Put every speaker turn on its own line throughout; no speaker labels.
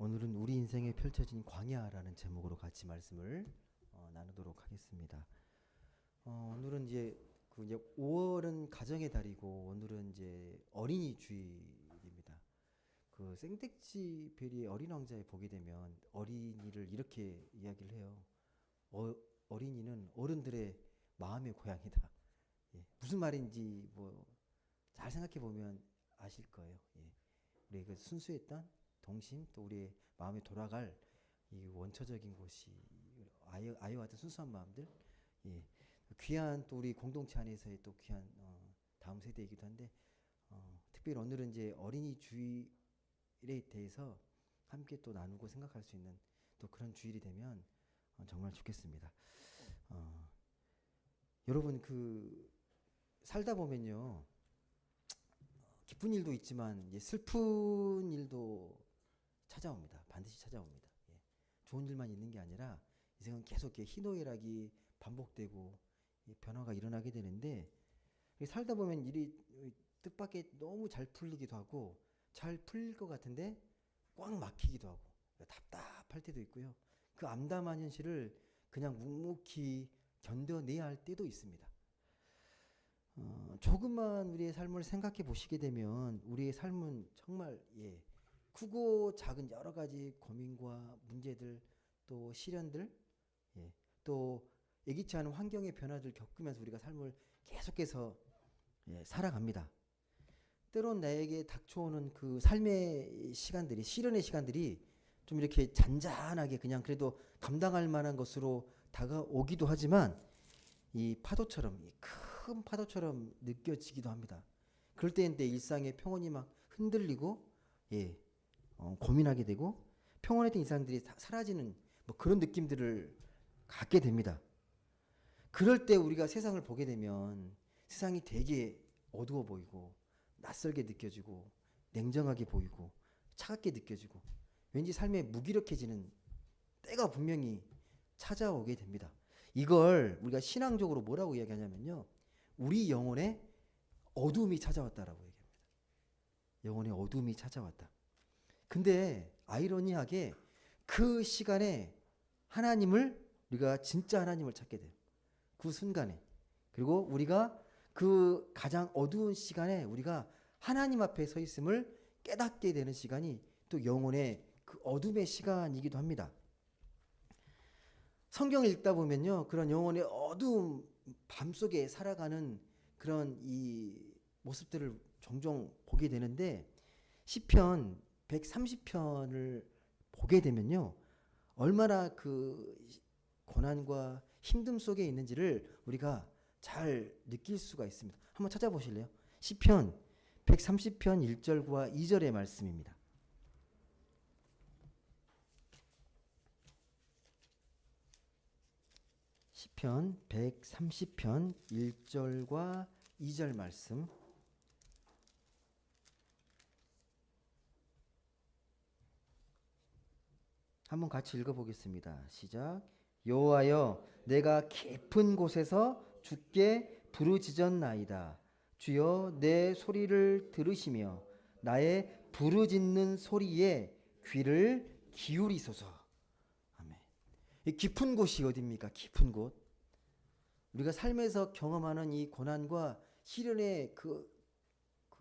오늘은 우리 인생에 펼쳐진 광야라는 제목으로 같이 말씀을 나누도록 하겠습니다. 오늘은 이제 5월은 가정의 달이고 오늘은 이제 어린이 주일입니다. 그 생텍쥐 베리의 어린 왕자에 보게 되면 어린이를 이렇게 이야기를 해요. 어린이는 어른들의 마음의 고향이다. 예, 무슨 말인지 뭐 잘 생각해 보면 아실 거예요. 예. 우리 그 순수했던 동심 또 우리의 마음에 돌아갈 이 원초적인 곳이 아이와 같은 순수한 마음들, 예, 귀한 또 우리 공동체 안에서의 또 귀한 다음 세대이기도 한데 특별히 오늘은 이제 어린이 주일에 대해서 함께 또 나누고 생각할 수 있는 또 그런 주일이 되면 정말 좋겠습니다. 여러분 그 살다 보면요, 기쁜 일도 있지만 이제 슬픈 일도 찾아옵니다. 반드시 찾아옵니다. 예. 좋은 일만 있는 게 아니라 인생은 계속 희노애락이 반복되고 변화가 일어나게 되는데, 살다 보면 일이 뜻밖의 너무 잘 풀리기도 하고 잘 풀릴 것 같은데 꽉 막히기도 하고 답답할 때도 있고요. 그 암담한 현실을 그냥 묵묵히 견뎌내야 할 때도 있습니다. 조금만 우리의 삶을 생각해 보시게 되면 우리의 삶은 정말 크고 작은 여러 가지 고민과 문제들 또 시련들, 또 예기치 않은 환경의 변화들 겪으면서 우리가 삶을 계속해서 살아갑니다. 때론 나에게 닥쳐오는 그 삶의 시간들이, 시련의 시간들이 좀 이렇게 잔잔하게 그냥 그래도 감당할 만한 것으로 다가오기도 하지만 이 파도처럼, 이 큰 파도처럼 느껴지기도 합니다. 그럴 때는 내 일상의 평온이 막 흔들리고, 고민하게 되고, 평온했던 일상들이 사라지는 뭐 그런 느낌들을 갖게 됩니다. 그럴 때 우리가 세상을 보게 되면 세상이 되게 어두워 보이고, 낯설게 느껴지고, 냉정하게 보이고, 차갑게 느껴지고, 왠지 삶에 무기력해지는 때가 분명히 찾아오게 됩니다. 이걸 우리가 신앙적으로 뭐라고 이야기하냐면요, 우리 영혼에 어둠이 찾아왔다라고 얘기합니다. 영혼에 어둠이 찾아왔다. 근데 아이러니하게 그 시간에 우리가 진짜 하나님을 찾게 돼요. 그 순간에. 그리고 우리가 그 가장 어두운 시간에 우리가 하나님 앞에 서 있음을 깨닫게 되는 시간이 또 영혼의 그 어둠의 시간이기도 합니다. 성경을 읽다 보면요, 그런 영혼의 어두움 밤속에 살아가는 그런 이 모습들을 종종 보게 되는데, 시편 130편을 보게 되면요, 얼마나 그 고난과 힘듦 속에 있는지를 우리가 잘 느낄 수가 있습니다. 한번 찾아보실래요? 시편 130편 1절과 2절의 말씀입니다. 시편 130편 1절과 2절 말씀, 한번 같이 읽어보겠습니다. 시작. 여호와여, 내가 깊은 곳에서 주께 부르짖었나이다. 주여, 내 소리를 들으시며 나의 부르짖는 소리에 귀를 기울이소서. 아멘. 이 깊은 곳이 어디입니까? 깊은 곳. 우리가 삶에서 경험하는 이 고난과 시련의 그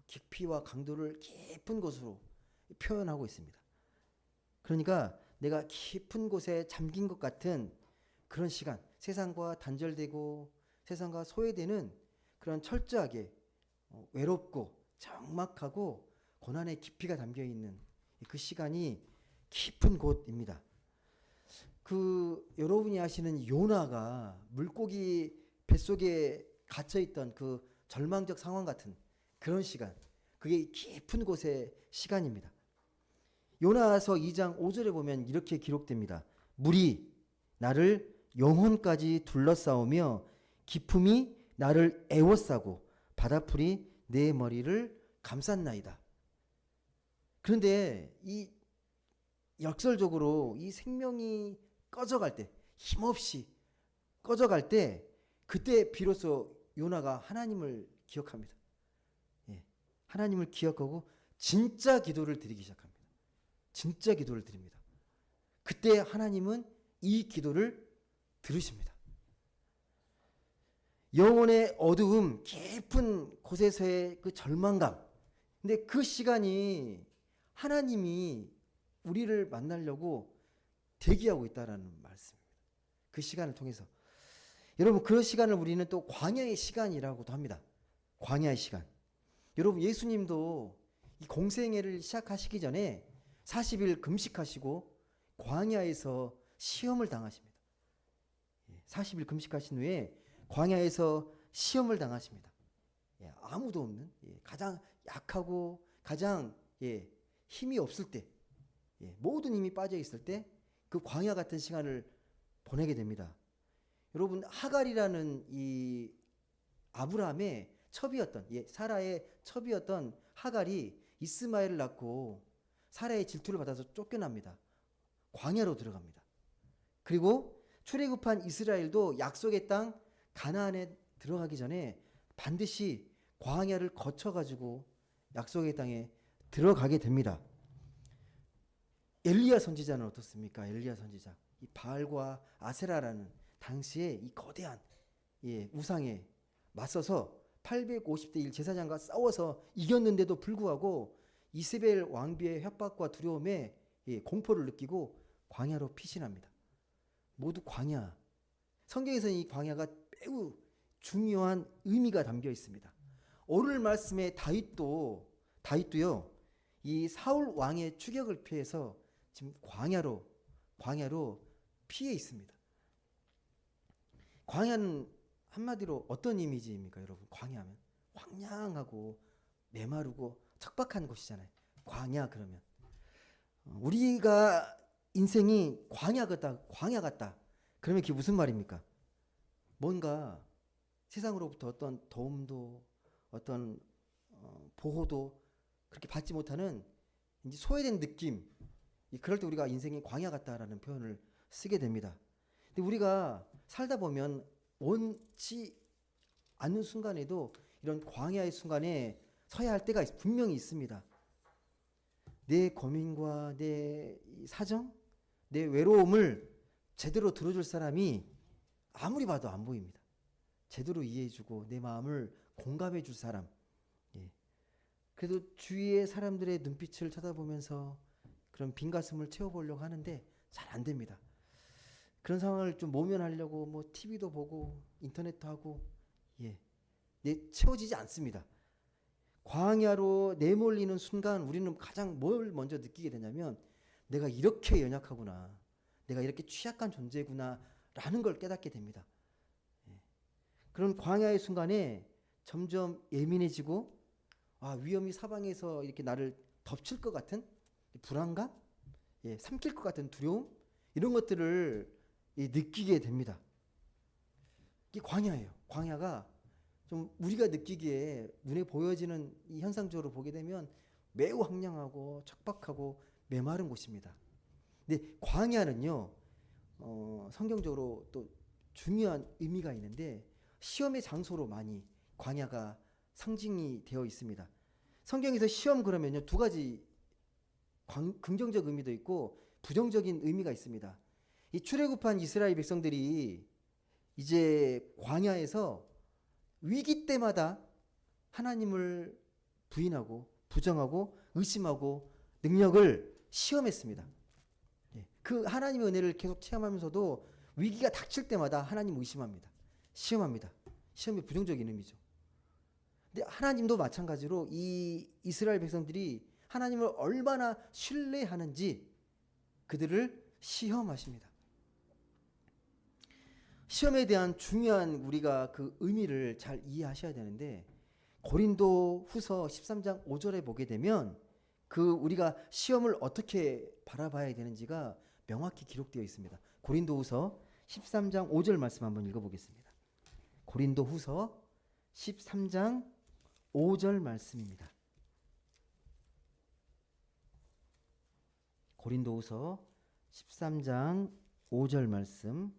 깊이와 강도를 깊은 곳으로 표현하고 있습니다. 그러니까 내가 깊은 곳에 잠긴 것 같은 그런 시간, 세상과 단절되고 세상과 소외되는 그런 철저하게 외롭고 적막하고 고난의 깊이가 담겨 있는 그 시간이 깊은 곳입니다. 여러분이 아시는 요나가 물고기 뱃속에 갇혀있던 그 절망적 상황 같은 그런 시간, 그게 깊은 곳의 시간입니다. 요나서 2장 5절에 보면 이렇게 기록됩니다. 물이 나를 영혼까지 둘러싸우며 깊음이 나를 애워싸고 바다풀이 내 머리를 감쌌나이다. 그런데 이 역설적으로 이 생명이 꺼져갈 때, 힘없이 꺼져갈 때, 그때 비로소 요나가 하나님을 기억합니다. 하나님을 기억하고 진짜 기도를 드리기 시작합니다. 진짜 기도를 드립니다. 그때 하나님은 이 기도를 들으십니다. 영혼의 어두움, 깊은 곳에서의 그 절망감. 근데 그 시간이 하나님이 우리를 만나려고 대기하고 있다라는 말씀입니다. 그 시간을 통해서. 여러분, 그 시간을 우리는 또 광야의 시간이라고도 합니다. 광야의 시간. 여러분, 예수님도 이 공생애를 시작하시기 전에 40일 금식하시고 광야에서 시험을 당하십니다. 40일 금식하신 후에 광야에서 시험을 당하십니다. 아무도 없는 가장 약하고 가장 힘이 없을 때, 모든 힘이 빠져 있을 때 그 광야 같은 시간을 보내게 됩니다. 여러분, 하갈이라는 이 아브라함의 첩이었던, 사라의 첩이었던 하갈이 이스마엘을 낳고 사라의 질투를 받아서 쫓겨납니다. 광야로 들어갑니다. 그리고 출애굽한 이스라엘도 약속의 땅 가나안에 들어가기 전에 반드시 광야를 거쳐가지고 약속의 땅에 들어가게 됩니다. 엘리야 선지자는 어떻습니까? 엘리야 선지자, 이 바알과 아세라라는 당시에 이 거대한 우상에 맞서서 850대 1 제사장과 싸워서 이겼는데도 불구하고 이세벨 왕비의 협박과 두려움에 공포를 느끼고 광야로 피신합니다. 모두 광야. 성경에서는 이 광야가 매우 중요한 의미가 담겨 있습니다. 오늘 말씀에 다윗도요, 이 사울 왕의 추격을 피해서 지금 광야로 피해 있습니다. 광야는 한마디로 어떤 이미지입니까, 여러분? 광야하면 황량하고 메마르고 척박한 곳이잖아요. 광야 그러면 우리가 인생이 광야 같다. 그러면 그게 무슨 말입니까? 뭔가 세상으로부터 어떤 도움도 어떤 보호도 그렇게 받지 못하는 이제 소외된 느낌. 그럴 때 우리가 인생이 광야 같다라는 표현을 쓰게 됩니다. 근데 우리가 살다 보면 원치 않는 순간에도 이런 광야의 순간에 서야 할 때가 분명히 있습니다. 내 고민과 내 사정, 내 외로움을 제대로 들어줄 사람이 아무리 봐도 안 보입니다. 제대로 이해해주고 내 마음을 공감해줄 사람. 그래도 주위의 사람들의 눈빛을 쳐다보면서 그런 빈 가슴을 채워보려고 하는데 잘 안 됩니다. 그런 상황을 좀 모면하려고 뭐 TV도 보고 인터넷도 하고 채워지지 않습니다. 광야로 내몰리는 순간 우리는 가장 뭘 먼저 느끼게 되냐면 내가 이렇게 연약하구나. 내가 이렇게 취약한 존재구나 라는 걸 깨닫게 됩니다. 그런 광야의 순간에 점점 예민해지고 위험이 사방에서 이렇게 나를 덮칠 것 같은 불안감, 삼킬 것 같은 두려움 이런 것들을 느끼게 됩니다. 이게 광야예요. 광야가 좀 우리가 느끼기에 눈에 보여지는 이 현상적으로 보게 되면 매우 황량하고 척박하고 메마른 곳입니다. 근데 광야는요, 성경적으로 또 중요한 의미가 있는데 시험의 장소로 많이 광야가 상징이 되어 있습니다. 성경에서 시험 그러면요, 두 가지 긍정적 의미도 있고 부정적인 의미가 있습니다. 이 출애굽한 이스라엘 백성들이 이제 광야에서 위기 때마다 하나님을 부인하고 부정하고 의심하고 능력을 시험했습니다. 그 하나님의 은혜를 계속 체험하면서도 위기가 닥칠 때마다 하나님 의심합니다. 시험합니다. 시험의 부정적인 의미죠. 근데 하나님도 마찬가지로 이 이스라엘 백성들이 하나님을 얼마나 신뢰하는지 그들을 시험하십니다. 시험에 대한 중요한 우리가 그 의미를 잘 이해하셔야 되는데 고린도 후서 13장 5절에 보게 되면 그 우리가 시험을 어떻게 바라봐야 되는지가 명확히 기록되어 있습니다. 고린도 후서 13장 5절 말씀 한번 읽어보겠습니다. 고린도 후서 13장 5절 말씀입니다. 고린도 후서 13장 5절 말씀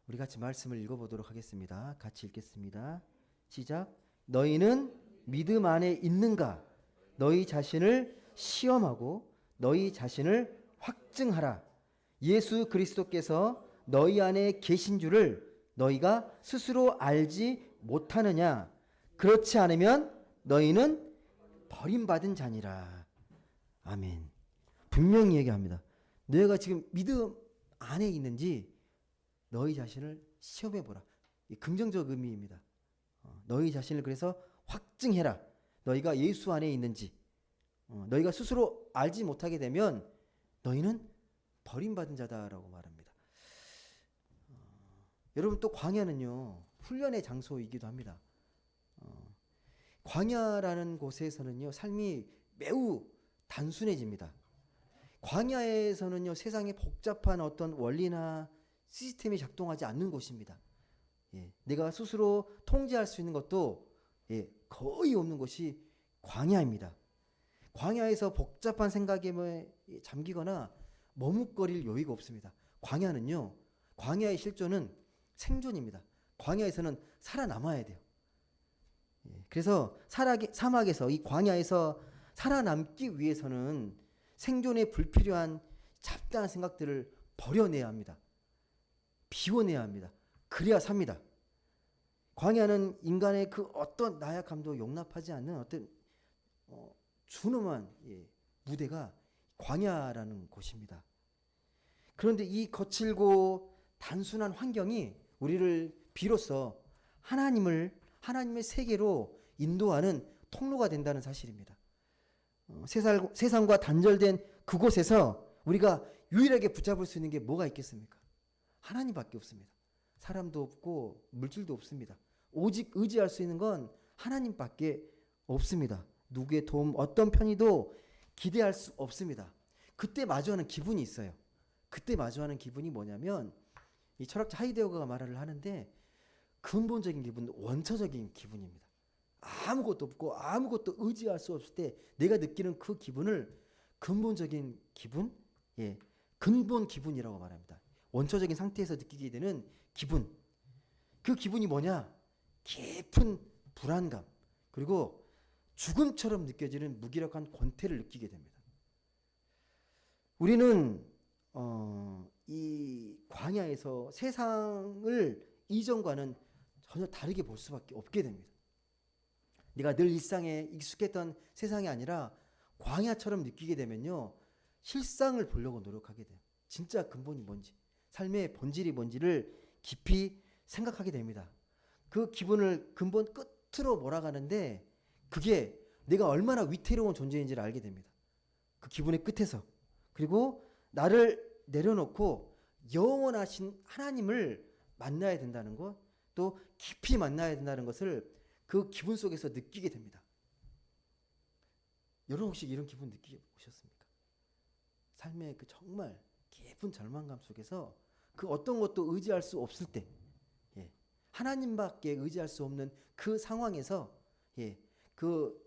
우리 같이 말씀을 읽어보도록 하겠습니다. 같이 읽겠습니다. 시작. 너희는 믿음 안에 있는가? 너희 자신을 시험하고 너희 자신을 확증하라. 예수 그리스도께서 너희 안에 계신 줄을 너희가 스스로 알지 못하느냐? 그렇지 않으면 너희는 버림받은 자니라. 아멘. 분명히 얘기합니다. 너희가 지금 믿음 안에 있는지 너희 자신을 시험해보라. 긍정적 의미입니다. 너희 자신을 그래서 확증해라. 너희가 예수 안에 있는지. 너희가 스스로 알지 못하게 되면 너희는 버림받은 자다라고 말합니다. 여러분, 또 광야는요, 훈련의 장소이기도 합니다. 광야라는 곳에서는요, 삶이 매우 단순해집니다. 광야에서는요, 세상에 복잡한 어떤 원리나 시스템이 작동하지 않는 곳입니다. 내가 스스로 통제할 수 있는 것도 거의 없는 곳이 광야입니다. 광야에서 복잡한 생각에 잠기거나 머뭇거릴 여유가 없습니다. 광야는요, 광야의 실존은 생존입니다. 광야에서는 살아남아야 돼요. 그래서 사막에서, 이 광야에서 살아남기 위해서는 생존에 불필요한 잡다한 생각들을 버려내야 합니다. 비워내야 합니다. 그래야 삽니다. 광야는 인간의 그 어떤 나약함도 용납하지 않는 어떤 준엄한 무대가 광야라는 곳입니다. 그런데 이 거칠고 단순한 환경이 우리를 비로소 하나님의 세계로 인도하는 통로가 된다는 사실입니다. 세상과 단절된 그곳에서 우리가 유일하게 붙잡을 수 있는 게 뭐가 있겠습니까? 하나님밖에 없습니다. 사람도 없고 물질도 없습니다. 오직 의지할 수 있는 건 하나님밖에 없습니다. 누구의 도움, 어떤 편의도 기대할 수 없습니다. 그때 마주하는 기분이 있어요. 그때 마주하는 기분이 뭐냐면, 이 철학자 하이데거가 말을 하는데, 근본적인 기분, 원초적인 기분입니다. 아무것도 없고 아무것도 의지할 수 없을 때 내가 느끼는 그 기분을 근본적인 기분, 근본 기분이라고 말합니다. 원초적인 상태에서 느끼게 되는 기분. 그 기분이 뭐냐? 깊은 불안감, 그리고 죽음처럼 느껴지는 무기력한 권태를 느끼게 됩니다. 우리는 이 광야에서 세상을 이전과는 전혀 다르게 볼 수밖에 없게 됩니다. 내가 늘 일상에 익숙했던 세상이 아니라 광야처럼 느끼게 되면요, 실상을 보려고 노력하게 돼요. 진짜 근본이 뭔지, 삶의 본질이 뭔지를 깊이 생각하게 됩니다. 그 기분을 근본 끝으로 몰아가는데 그게 내가 얼마나 위태로운 존재인지를 알게 됩니다. 그 기분의 끝에서. 그리고 나를 내려놓고 영원하신 하나님을 만나야 된다는 것, 또 깊이 만나야 된다는 것을 그 기분 속에서 느끼게 됩니다. 여러분 혹시 이런 기분 느끼게 보셨습니까? 삶의 그 정말 깊은 절망감 속에서 그 어떤 것도 의지할 수 없을 때, 하나님밖에 의지할 수 없는 그 상황에서 그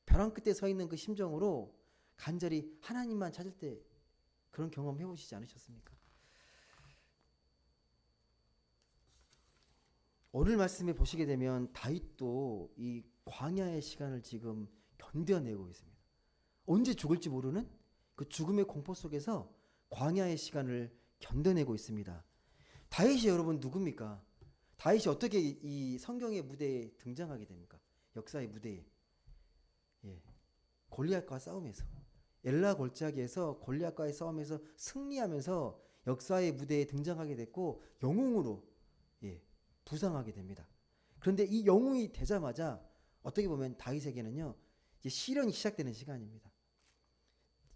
벼랑 끝에 서 있는 그 심정으로 간절히 하나님만 찾을 때 그런 경험 해보시지 않으셨습니까? 오늘 말씀에 보시게 되면 다윗도 이 광야의 시간을 지금 견뎌내고 있습니다. 언제 죽을지 모르는 그 죽음의 공포 속에서 광야의 시간을 견뎌내고 있습니다. 다윗이 여러분 누굽니까? 다윗이 어떻게 이 성경의 무대에 등장하게 됩니까? 역사의 무대에. 골리앗과 싸움에서, 엘라 골짜기에서 골리앗과의 싸움에서 승리하면서 역사의 무대에 등장하게 됐고 영웅으로 부상하게 됩니다. 그런데 이 영웅이 되자마자 어떻게 보면 다윗에게는요, 이제 시련이 시작되는 시간입니다.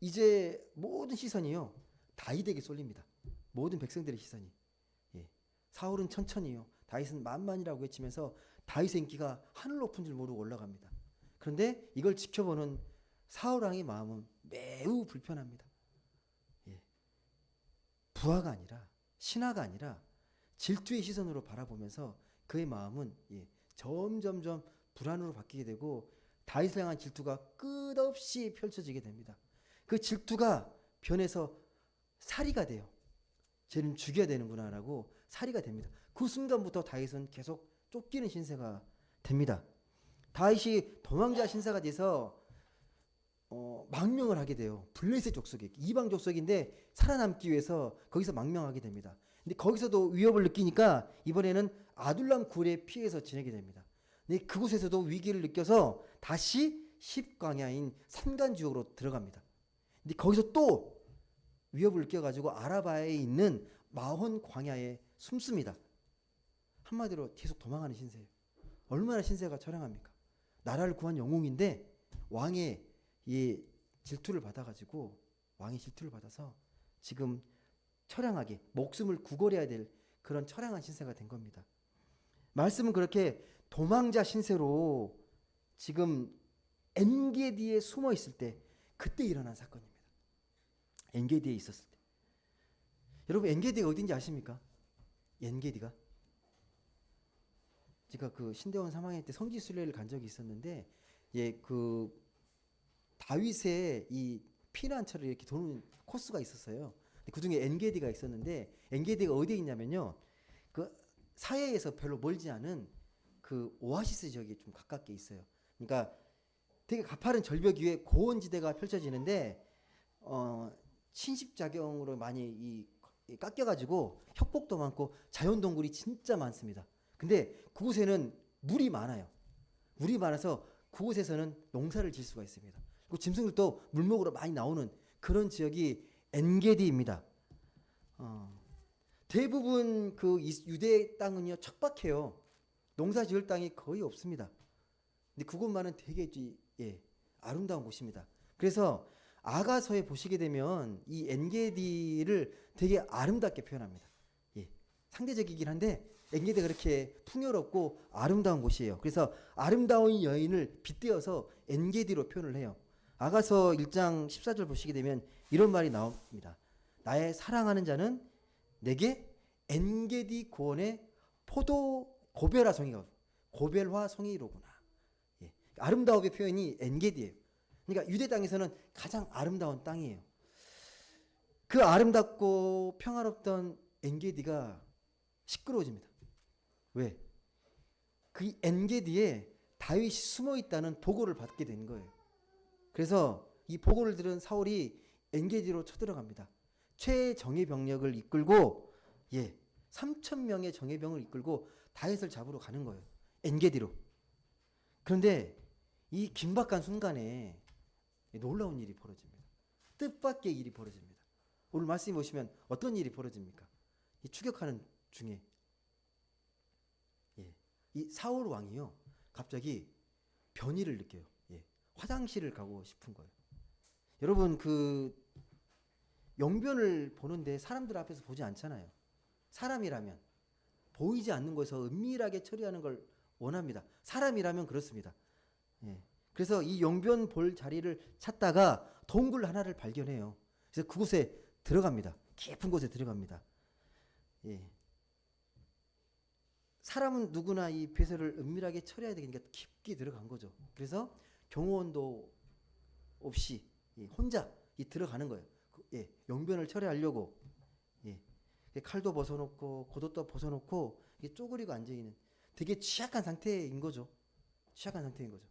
이제 모든 시선이요, 다윗에게 쏠립니다. 모든 백성들의 시선이. 사울은 천천히요, 다윗은 만만이라고 외치면서 다윗의 인기가 하늘 높은 줄 모르고 올라갑니다. 그런데 이걸 지켜보는 사울 왕의 마음은 매우 불편합니다. 부하가 아니라, 신하가 아니라 질투의 시선으로 바라보면서 그의 마음은 점점점 불안으로 바뀌게 되고 다윗을 향한 질투가 끝없이 펼쳐지게 됩니다. 그 질투가 변해서 살이가 돼요. 쟤는 죽여야 되는구나라고 살이가 됩니다. 그 순간부터 다윗은 계속 쫓기는 신세가 됩니다. 다윗이 도망자 신사가 돼서 망명을 하게 돼요. 블레셋 족속이 이방 족속인데 살아남기 위해서 거기서 망명하게 됩니다. 근데 거기서도 위협을 느끼니까 이번에는 아둘람 굴에 피해서 지내게 됩니다. 근데 그곳에서도 위기를 느껴서 다시 십광야인 산간지옥으로 들어갑니다. 근데 거기서 또 위협을 느껴가지고 아라바에 있는 마혼 광야에 숨습니다. 한마디로 계속 도망가는 신세예요. 얼마나 신세가 처량합니까? 나라를 구한 영웅인데 왕의 이 질투를 받아가지고 왕의 질투를 받아서 지금 처량하게 목숨을 구걸해야 될 그런 처량한 신세가 된 겁니다. 말씀은 그렇게 도망자 신세로 지금 엔게디에 숨어 있을 때 그때 일어난 사건입니다. 엔게디에 있었을 때. 여러분 엔게디가 어딘지 아십니까? 엔게디가 제가 그 신대원 사망회 때 성지 순례를 간 적이 있었는데 그 다윗의 이 피난처를 이렇게 도는 코스가 있었어요. 그 중에 엔게디가 있었는데 엔게디가 어디에 있냐면요. 그 사해에서 별로 멀지 않은 그 오아시스 지역에 좀 가깝게 있어요. 그러니까 되게 가파른 절벽 위에 고원지대가 펼쳐지는데 침식작용으로 많이 깎여가지고 협곡도 많고 자연동굴이 진짜 많습니다. 근데 그곳에는 물이 많아요. 물이 많아서 그곳에서는 농사를 지을 수가 있습니다. 그리고 짐승들도 물먹으로 많이 나오는 그런 지역이 엔게디입니다. 대부분 그 유대 땅은요 척박해요. 농사 지을 땅이 거의 없습니다. 근데 그곳만은 되게 아름다운 곳입니다. 그래서 아가서에 보시게 되면 이 엔게디를 되게 아름답게 표현합니다. 상대적이긴 한데 엔게디가 그렇게 풍요롭고 아름다운 곳이에요. 그래서 아름다운 여인을 빗대어서 엔게디로 표현을 해요. 아가서 1장 14절 보시게 되면 이런 말이 나옵니다. 나의 사랑하는 자는 내게 엔게디 고원의 포도 고벨화 송이로구나. 아름다움의 표현이 엔게디예요. 그러니까 유대 땅에서는 가장 아름다운 땅이에요. 그 아름답고 평화롭던 엔게디가 시끄러워집니다. 왜? 그 엔게디에 다윗이 숨어 있다는 보고를 받게 된 거예요. 그래서 이 보고를 들은 사울이 엔게디로 쳐들어갑니다. 최정예 병력을 이끌고 3,000명의 정예병을 이끌고 다윗을 잡으러 가는 거예요. 엔게디로. 그런데 이 긴박한 순간에 놀라운 일이 벌어집니다. 뜻밖의 일이 벌어집니다. 오늘 말씀 보시면 어떤 일이 벌어집니까? 이 추격하는 중에 이 사울 왕이요 갑자기 변이를 느껴요. 화장실을 가고 싶은 거예요. 여러분 그 용변을 보는데 사람들 앞에서 보지 않잖아요. 사람이라면 보이지 않는 곳에서 은밀하게 처리하는 걸 원합니다. 사람이라면 그렇습니다. 그래서 이 용변 볼 자리를 찾다가 동굴 하나를 발견해요. 그래서 그곳에 들어갑니다. 깊은 곳에 들어갑니다. 사람은 누구나 이 배설을 은밀하게 처리해야 되니까 깊게 들어간 거죠. 그래서 경호원도 없이 혼자 들어가는 거예요. 용변을 처리하려고 칼도 벗어놓고 겉옷도 벗어놓고 쪼그리고 앉아있는 되게 취약한 상태인 거죠. 취약한 상태인 거죠.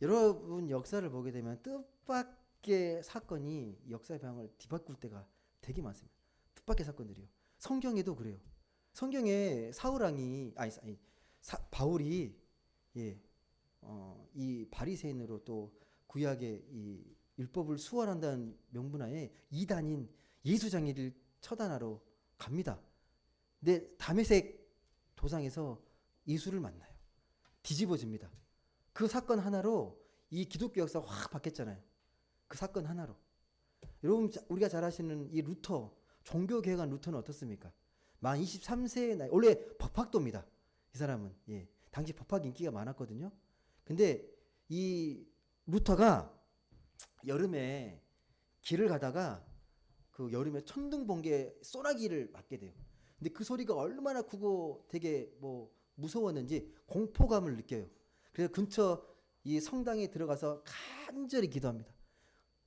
여러분 역사를 보게 되면 뜻밖의 사건이 역사의 방을 뒤바꿀 때가 되게 많습니다. 뜻밖의 사건들이요. 성경에도 그래요. 성경에 사울왕이 바울이 이 바리새인으로 또 구약의 이 율법을 수월한다는 명분하에 이단인 예수장이를 처단하러 갑니다. 근데 다메섹 도상에서 예수를 만나요. 뒤집어집니다. 그 사건 하나로 이 기독교 역사가 확 바뀌었잖아요. 그 사건 하나로. 여러분 우리가 잘 아시는 이 루터, 종교개혁한 루터는 어떻습니까? 만 23세의 나이, 원래 법학도입니다. 이 사람은. 당시 법학 인기가 많았거든요. 근데 이 루터가 여름에 길을 가다가 그 여름에 천둥번개 소나기를 맞게 돼요. 근데 그 소리가 얼마나 크고 되게 무서웠는지 공포감을 느껴요. 그래서 근처 이 성당에 들어가서 간절히 기도합니다.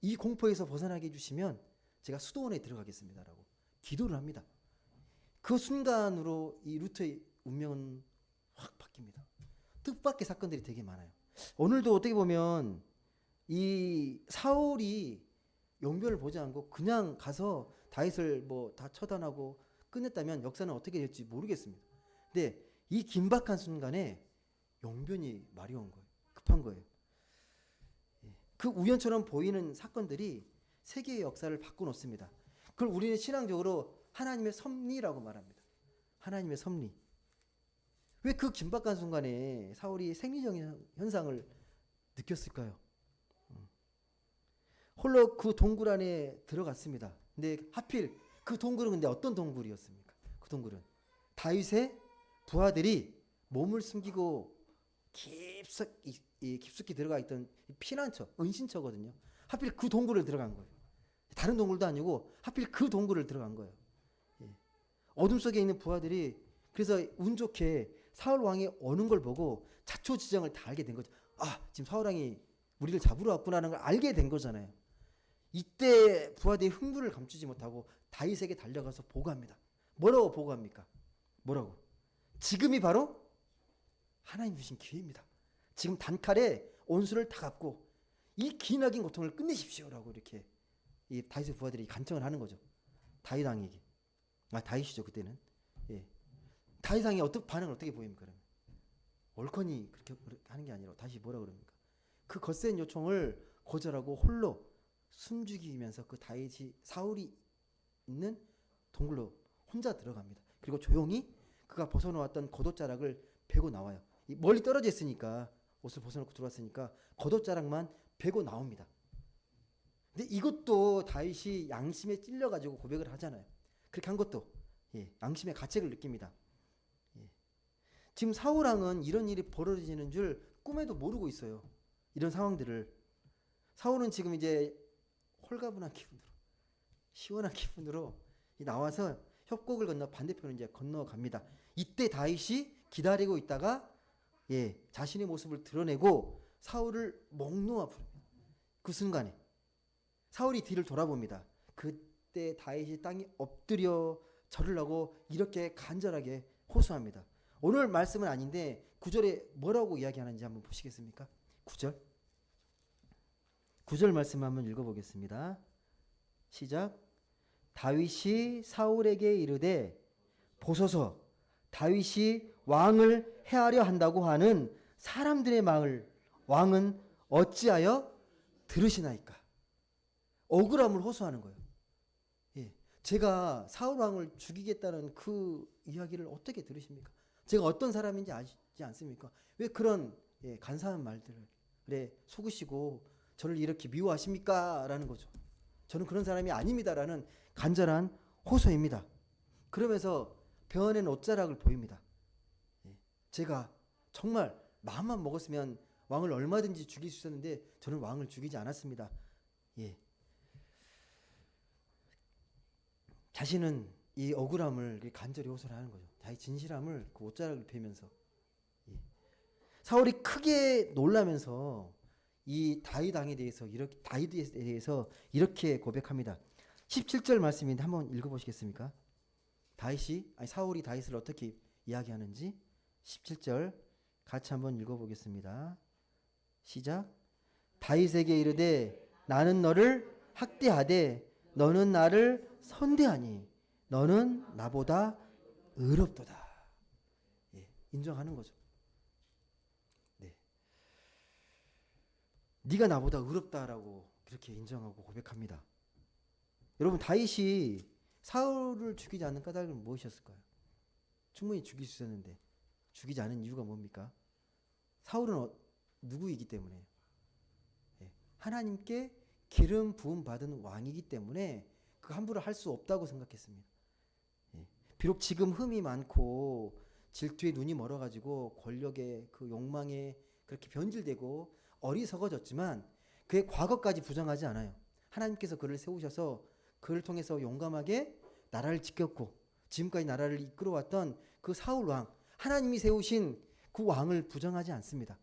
이 공포에서 벗어나게 해주시면 제가 수도원에 들어가겠습니다라고 기도를 합니다. 그 순간으로 이 루터의 운명은 확 바뀝니다. 뜻밖의 사건들이 되게 많아요. 오늘도 어떻게 보면 이 사울이 용변을 보지 않고 그냥 가서 다윗을 뭐 다 처단하고 끝냈다면 역사는 어떻게 될지 모르겠습니다. 근데 이 긴박한 순간에 용변이 말이 온 거예요. 급한 거예요. 그 우연처럼 보이는 사건들이 세계의 역사를 바꿔놓습니다. 그걸 우리는 신앙적으로 하나님의 섭리라고 말합니다. 하나님의 섭리. 왜 그 긴박한 순간에 사울이 생리적인 현상을 느꼈을까요? 홀로 그 동굴 안에 들어갔습니다. 근데 하필 그 동굴은 근데 어떤 동굴이었습니까? 그 동굴은 다윗의 부하들이 몸을 숨기고 깊숙이 들어가 있던 피난처, 은신처거든요. 하필 그 동굴을 들어간 거예요. 다른 동굴도 아니고 하필 그 동굴을 들어간 거예요. 어둠 속에 있는 부하들이 그래서 운 좋게 사울 왕이 오는 걸 보고 자초지정을 다 알게 된 거죠. 아, 지금 사울 왕이 우리를 잡으러 왔구나라는 걸 알게 된 거잖아요. 이때 부하들이 흥분을 감추지 못하고 다윗에게 달려가서 보고합니다. 뭐라고 보고합니까? 뭐라고? 지금이 바로 하나님 주신 기회입니다. 지금 단칼에 온수를 다 갚고 이 기나긴 고통을 끝내십시오라고 이렇게 이 다윗의 부하들이 간청을 하는 거죠. 다윗 왕에게. 다윗이죠 그때는. 예. 다윗 왕이 반응을 어떻게 보입니까? 그러면 얼커니 그렇게 하는 게 아니라 다시 뭐라 그럽니까? 그 거센 요청을 거절하고 홀로 숨죽이면서 그 다윗이 사울이 있는 동굴로 혼자 들어갑니다. 그리고 조용히 그가 벗어놓았던 겉옷자락을 베고 나와요. 멀리 떨어져 있으니까 옷을 벗어놓고 들어왔으니까 겉옷자락만 베고 나옵니다. 근데 이것도 다윗이 양심에 찔려가지고 고백을 하잖아요. 그렇게 한 것도 양심의 가책을 느낍니다. 지금 사울 왕은 이런 일이 벌어지는 줄 꿈에도 모르고 있어요. 이런 상황들을. 사울은 지금 이제 홀가분한 기분으로 시원한 기분으로 나와서 협곡을 건너 반대편으로 이제 건너갑니다. 이때 다윗이 기다리고 있다가 자신의 모습을 드러내고 사울을 목 놓아 부릅니다. 그 순간에 사울이 뒤를 돌아봅니다. 그때 다윗이 땅에 엎드려 절을 하고 이렇게 간절하게 호소합니다. 오늘 말씀은 아닌데 9절에 뭐라고 이야기하는지 한번 보시겠습니까? 9절 말씀 한번 읽어보겠습니다. 시작. 다윗이 사울에게 이르되 보소서 다윗이 왕을 해하려 한다고 하는 사람들의 말을 왕은 어찌하여 들으시나이까? 억울함을 호소하는 거예요. 제가 사울 왕을 죽이겠다는 그 이야기를 어떻게 들으십니까? 제가 어떤 사람인지 아시지 않습니까? 왜 그런 간사한 말들에 속으시고 저를 이렇게 미워하십니까? 라는 거죠. 저는 그런 사람이 아닙니다라는 간절한 호소입니다. 그러면서 베어낸 옷자락을 보입니다. 제가 정말 마음만 먹었으면 왕을 얼마든지 죽일 수 있었는데 저는 왕을 죽이지 않았습니다. 자신은 이 억울함을 간절히 호소를 하는 거죠. 자기 진실함을 그 옷자락을 베면서. 사울이 크게 놀라면서 이 다윗에 대해서 이렇게 고백합니다. 17절 말씀인데 한번 읽어보시겠습니까? 사울이 다윗을 어떻게 이야기하는지 17절 같이 한번 읽어보겠습니다. 시작. 다윗에게 이르되 나는 너를 학대하되 너는 나를 선대하니 너는 나보다 의롭도다. 인정하는 거죠. 네가 나보다 의롭다라고 그렇게 인정하고 고백합니다. 여러분 다윗이 사울을 죽이지 않는 까닭은 무엇이었을까요? 충분히 죽일 수 있었는데 죽이지 않은 이유가 뭡니까? 사울은 누구이기 때문에요? 하나님께 기름 부음 받은 왕이기 때문에 그 함부로 할 수 없다고 생각했습니다. 비록 지금 흠이 많고 질투에 눈이 멀어가지고 권력에 그 욕망에 그렇게 변질되고 어리석어졌지만 그의 과거까지 부정하지 않아요. 하나님께서 그를 세우셔서 그를 통해서 용감하게 나라를 지켰고 지금까지 나라를 이끌어왔던 그 사울 왕, 하나님이 세우신 그 왕을 부정하지 않습니다.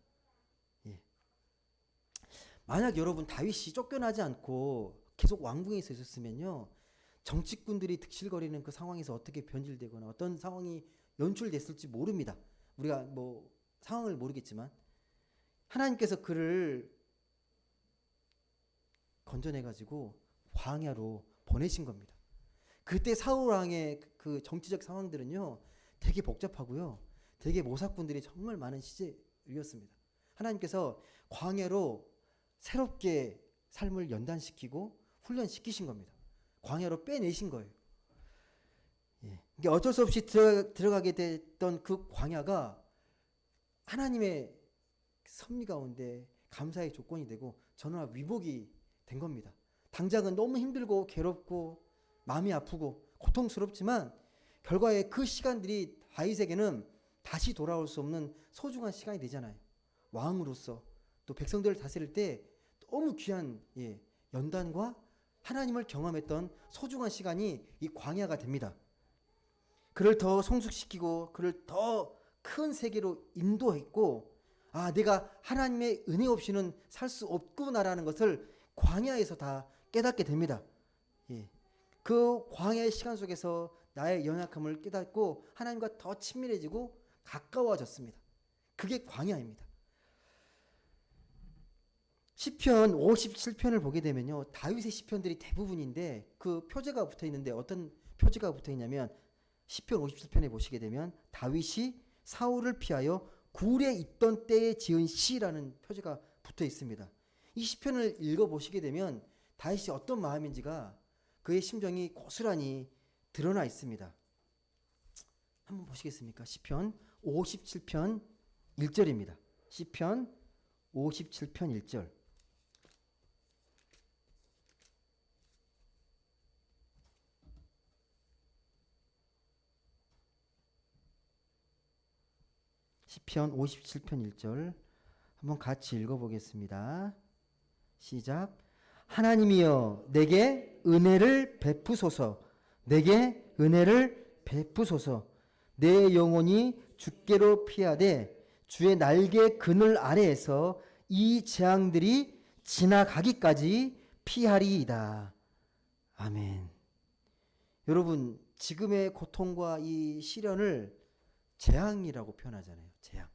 만약 여러분 다윗이 쫓겨나지 않고 계속 왕궁에 있었으면요, 정치꾼들이 득실거리는 그 상황에서 어떻게 변질되거나 어떤 상황이 연출됐을지 모릅니다. 우리가 뭐 상황을 모르겠지만 하나님께서 그를 건져내가지고 광야로 보내신 겁니다. 그때 사울 왕의 그 정치적 상황들은요 되게 복잡하고요, 되게 모사꾼들이 정말 많은 시대였습니다. 하나님께서 광야로 새롭게 삶을 연단시키고 훈련시키신 겁니다. 광야로 빼내신 거예요. 이게 어쩔 수 없이 들어가게 됐던 그 광야가 하나님의 섭리 가운데 감사의 조건이 되고 전화 위복이 된 겁니다. 당장은 너무 힘들고 괴롭고 마음이 아프고 고통스럽지만 결과에 그 시간들이 다윗에게는 다시 돌아올 수 없는 소중한 시간이 되잖아요. 왕으로서 또 백성들을 다스릴 때 너무 귀한 연단과 하나님을 경험했던 소중한 시간이 이 광야가 됩니다. 그를 더 성숙시키고 그를 더 큰 세계로 인도했고, 내가 하나님의 은혜 없이는 살 수 없구나라는 것을 광야에서 다 깨닫게 됩니다. 그 광야의 시간 속에서 나의 연약함을 깨닫고 하나님과 더 친밀해지고 가까워졌습니다. 그게 광야입니다. 시편 57편을 보게 되면요, 다윗의 시편들이 대부분인데 그 표제가 붙어 있는데 어떤 표제가 붙어 있냐면 시편 57편에 보시게 되면 다윗이 사울을 피하여 굴에 있던 때에 지은 시라는 표제가 붙어 있습니다. 이 시편을 읽어 보시게 되면 다윗이 어떤 마음인지가 그의 심정이 고스란히 드러나 있습니다. 한번 보시겠습니까? 시편 57편 1절입니다. 시편 57편 1절. 시편 57편 1절 한번 같이 읽어보겠습니다. 시작. 하나님이여 내게 은혜를 베푸소서. 내게 은혜를 베푸소서. 내 영혼이 주께로 피하되 주의 날개 그늘 아래에서 이 재앙들이 지나가기까지 피하리이다. 아멘. 여러분, 지금의 고통과 이 시련을 재앙이라고 표현하잖아요. 재앙.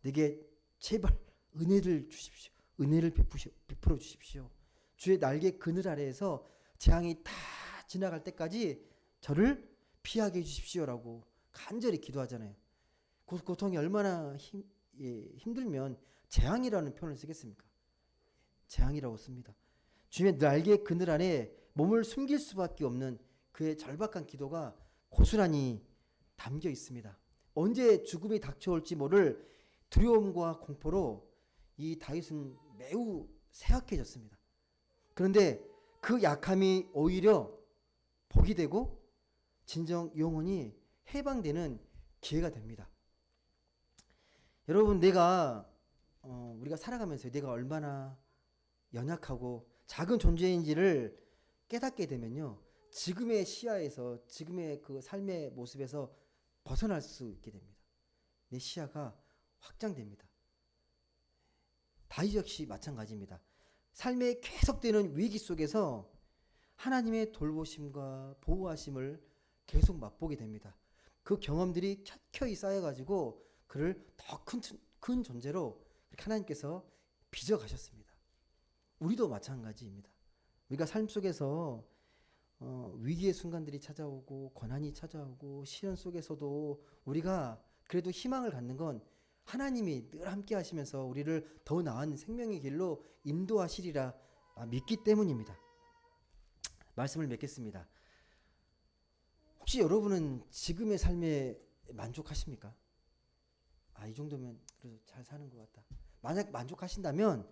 내게 제발 은혜를 주십시오. 은혜를 베풀어 주십시오. 주의 날개 그늘 아래에서 재앙이 다 지나갈 때까지 저를 피하게 해주십시오라고 간절히 기도하잖아요. 고통이 얼마나 힘들면 재앙이라는 표현을 쓰겠습니까? 재앙이라고 씁니다. 주의 날개 그늘 안에 몸을 숨길 수밖에 없는 그의 절박한 기도가 고스란히 담겨 있습니다. 언제 죽음이 닥쳐올지 모를 두려움과 공포로 이 다윗은 매우 쇠약해졌습니다. 그런데 그 약함이 오히려 복이 되고 진정 영혼이 해방되는 기회가 됩니다. 여러분, 우리가 살아가면서 내가 얼마나 연약하고 작은 존재인지를 깨닫게 되면요, 지금의 시야에서, 지금의 그 삶의 모습에서 벗어날 수 있게 됩니다. 내 시야가 확장됩니다. 다윗 역시 마찬가지입니다. 삶의 계속되는 위기 속에서 하나님의 돌보심과 보호하심을 계속 맛보게 됩니다. 그 경험들이 켜켜이 쌓여가지고 그를 더 큰 존재로 하나님께서 빚어가셨습니다. 우리도 마찬가지입니다. 우리가 삶 속에서 위기의 순간들이 찾아오고 고난이 찾아오고 시련 속에서도 우리가 그래도 희망을 갖는 건 하나님이 늘 함께 하시면서 우리를 더 나은 생명의 길로 인도하시리라 믿기 때문입니다. 말씀을 맺겠습니다. 혹시 여러분은 지금의 삶에 만족하십니까? 이 정도면 그래도 잘 사는 것 같다. 만약 만족하신다면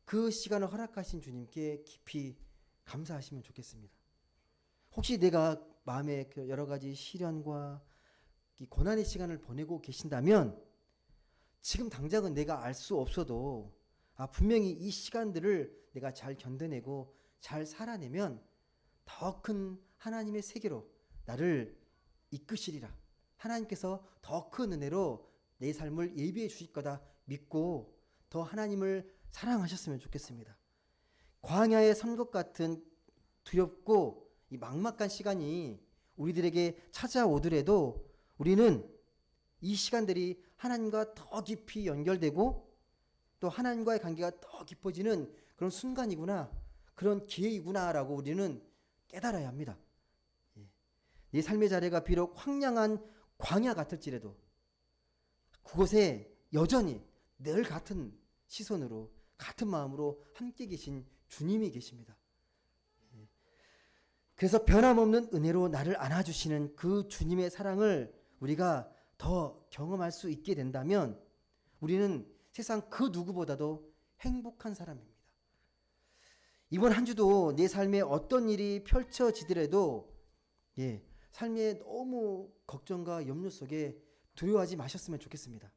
그 시간을 허락하신 주님께 깊이 감사하시면 좋겠습니다. 혹시 내가 마음에 여러 가지 시련과 고난의 시간을 보내고 계신다면 지금 당장은 내가 알 수 없어도 분명히 이 시간들을 내가 잘 견뎌내고 잘 살아내면 더 큰 하나님의 세계로 나를 이끄시리라. 하나님께서 더 큰 은혜로 내 삶을 예비해 주실 거다 믿고 더 하나님을 사랑하셨으면 좋겠습니다. 광야의 선것 같은 두렵고 이 막막한 시간이 우리들에게 찾아오더라도 우리는 이 시간들이 하나님과 더 깊이 연결되고 또 하나님과의 관계가 더 깊어지는 그런 순간이구나, 그런 기회이구나라고 우리는 깨달아야 합니다. 내 삶의 자리가 비록 황량한 광야 같을지라도 그곳에 여전히 늘 같은 시선으로 같은 마음으로 함께 계신 주님이 계십니다. 그래서 변함없는 은혜로 나를 안아주시는 그 주님의 사랑을 우리가 더 경험할 수 있게 된다면 우리는 세상 그 누구보다도 행복한 사람입니다. 이번 한 주도 내 삶에 어떤 일이 펼쳐지더라도 삶에 너무 걱정과 염려 속에 두려워하지 마셨으면 좋겠습니다.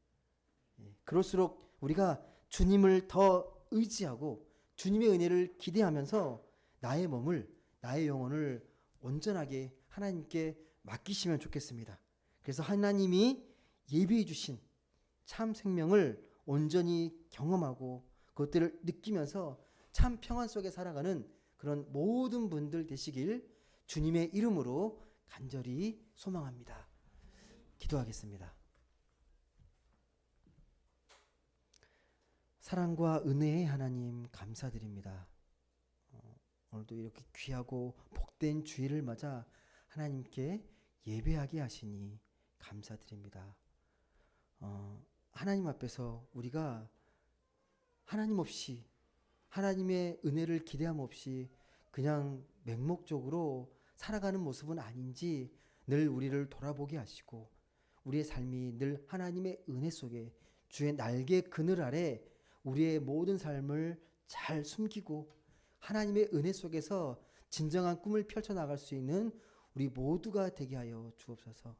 그럴수록 우리가 주님을 더 의지하고 주님의 은혜를 기대하면서 나의 몸을, 나의 영혼을 온전하게 하나님께 맡기시면 좋겠습니다. 그래서 하나님이 예비해 주신 참 생명을 온전히 경험하고 그것들을 느끼면서 참 평안 속에 살아가는 그런 모든 분들 되시길 주님의 이름으로 간절히 소망합니다. 기도하겠습니다. 사랑과 은혜의 하나님 감사드립니다. 오늘도 이렇게 귀하고 복된 주일을 맞아 하나님께 예배하게 하시니 감사드립니다. 하나님 앞에서 우리가 하나님 없이, 하나님의 은혜를 기대함 없이 그냥 맹목적으로 살아가는 모습은 아닌지 늘 우리를 돌아보게 하시고 우리의 삶이 늘 하나님의 은혜 속에 주의 날개 그늘 아래 우리의 모든 삶을 잘 숨기고 하나님의 은혜 속에서 진정한 꿈을 펼쳐나갈 수 있는 우리 모두가 되게 하여 주옵소서.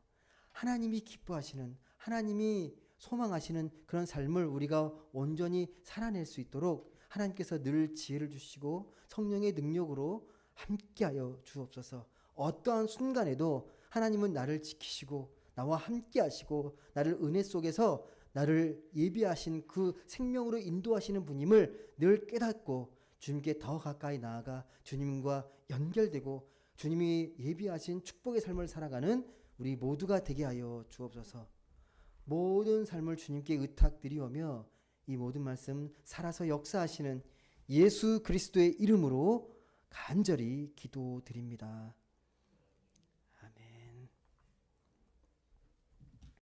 하나님이 기뻐하시는, 하나님이 소망하시는 그런 삶을 우리가 온전히 살아낼 수 있도록 하나님께서 늘 지혜를 주시고 성령의 능력으로 함께하여 주옵소서. 어떠한 순간에도 하나님은 나를 지키시고 나와 함께 하시고 나를 은혜 속에서 나를 예비하신 그 생명으로 인도하시는 분임을 늘 깨닫고 주님께 더 가까이 나아가 주님과 연결되고 주님이 예비하신 축복의 삶을 살아가는 우리 모두가 되게 하여 주옵소서. 모든 삶을 주님께 의탁드리오며 이 모든 말씀 살아서 역사하시는 예수 그리스도의 이름으로 간절히 기도드립니다.